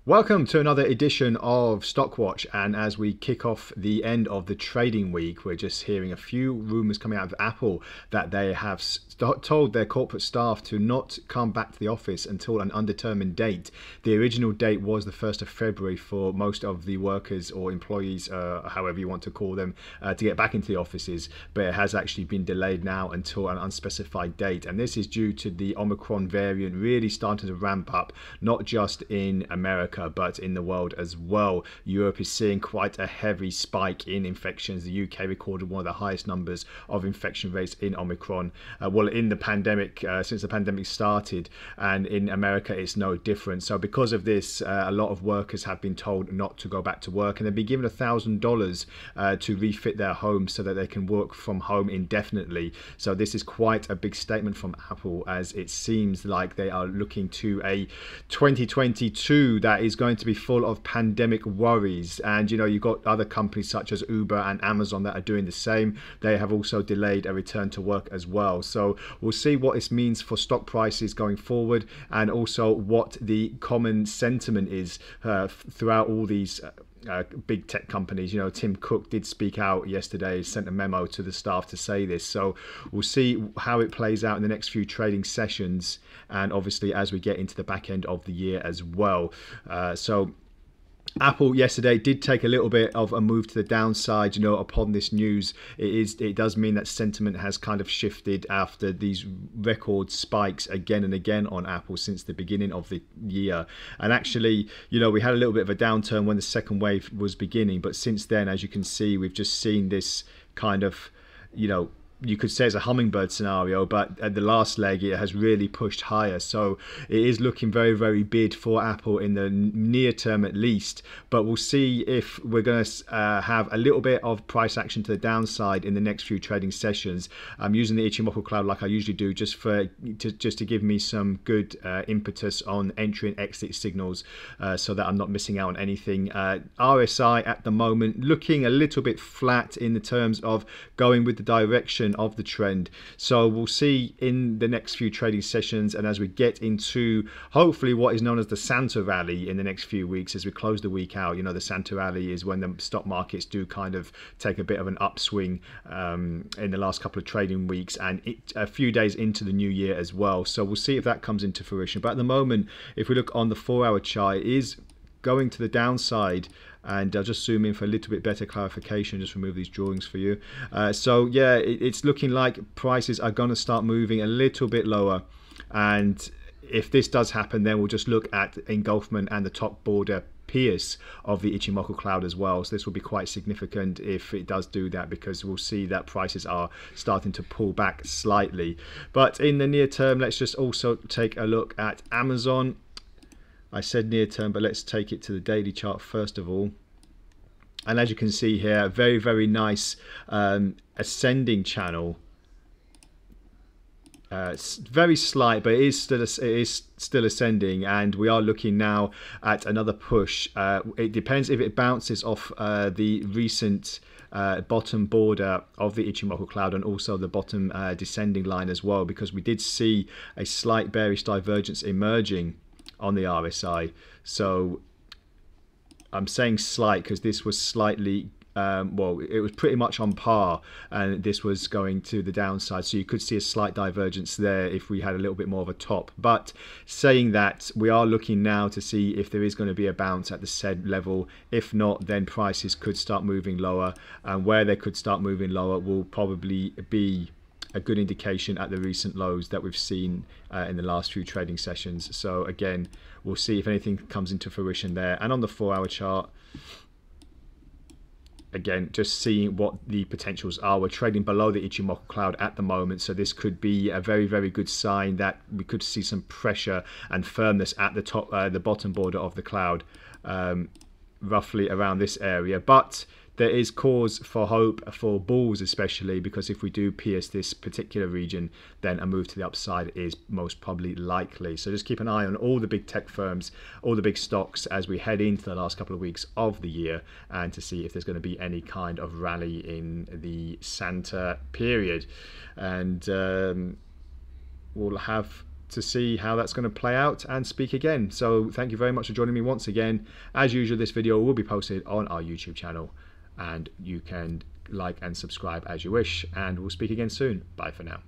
Welcome to another edition of Stockwatch, and as we kick off the end of the trading week, we're just hearing a few rumours coming out of Apple that they have told their corporate staff to not come back to the office until an undetermined date. The original date was the 1st of February for most of the workers or employees, however you want to call them, to get back into the offices, but it has actually been delayed now until an unspecified date, and this is due to the Omicron variant really starting to ramp up, not just in America but in the world as well. Europe is seeing quite a heavy spike in infections. The UK recorded one of the highest numbers of infection rates in Omicron, in the pandemic, since the pandemic started, and in America it's no different. So because of this, a lot of workers have been told not to go back to work, and they've been given $1,000 to refit their homes so that they can work from home indefinitely. So this is quite a big statement from Apple, as it seems like they are looking to a 2022 that is going to be full of pandemic worries. And you know, you've got other companies such as Uber and Amazon that are doing the same. They have also delayed a return to work as well. So we'll see what this means for stock prices going forward, and also what the common sentiment is throughout all these big tech companies. You know, Tim Cook did speak out yesterday, sent a memo to the staff to say this. So we'll see how it plays out in the next few trading sessions, and obviously as we get into the back end of the year as well. So Apple yesterday did take a little bit of a move to the downside, you know, upon this news. It does mean that sentiment has kind of shifted after these record spikes again and again on Apple since the beginning of the year. And actually, you know, we had a little bit of a downturn when the second wave was beginning, but since then, as you can see, we've just seen this kind of, you know, you could say it's a hummingbird scenario, but at the last leg it has really pushed higher. So it is looking very, very big for Apple in the near term at least, but we'll see if we're going to have a little bit of price action to the downside in the next few trading sessions. I'm using the Ichimoku cloud like I usually do, just to give me some good impetus on entry and exit signals, so that I'm not missing out on anything. RSI at the moment looking a little bit flat in the terms of going with the direction of the trend. So we'll see in the next few trading sessions, and as we get into hopefully what is known as the Santa rally in the next few weeks, as we close the week out. You know, the Santa rally is when the stock markets do kind of take a bit of an upswing in the last couple of trading weeks, and a few days into the new year as well. So we'll see if that comes into fruition. But at the moment, if we look on the 4-hour chart, it is going to the downside. And I'll just zoom in for a little bit better clarification, just remove these drawings for you. So yeah, it's looking like prices are going to start moving a little bit lower, and if this does happen, then we'll just look at engulfment and the top border pierce of the Ichimoku cloud as well. So this will be quite significant if it does do that, because we'll see that prices are starting to pull back slightly. But in the near term, let's just also take a look at Amazon. I said near term, but let's take it to the daily chart first of all. And as you can see here, very, very nice ascending channel. It's very slight, but it is still ascending, and we are looking now at another push. It depends if it bounces off the recent bottom border of the Ichimoku cloud, and also the bottom descending line as well, because we did see a slight bearish divergence emerging on the RSI. So I'm saying slight because this was slightly it was pretty much on par, and this was going to the downside, so you could see a slight divergence there if we had a little bit more of a top. But saying that, we are looking now to see if there is going to be a bounce at the said level. If not, then prices could start moving lower, and where they could start moving lower will probably be a good indication at the recent lows that we've seen in the last few trading sessions. So again, we'll see if anything comes into fruition there. And on the 4-hour chart, again, just seeing what the potentials are. We're trading below the Ichimoku cloud at the moment, so this could be a very, very good sign that we could see some pressure and firmness at the top, the bottom border of the cloud, roughly around this area. But there is cause for hope for bulls, especially because if we do pierce this particular region, then a move to the upside is most probably likely. So just keep an eye on all the big tech firms, all the big stocks as we head into the last couple of weeks of the year, and to see if there's going to be any kind of rally in the Santa period. And we'll have to see how that's going to play out and speak again. So thank you very much for joining me once again. As usual, this video will be posted on our YouTube channel, and you can like and subscribe as you wish, and we'll speak again soon. Bye for now.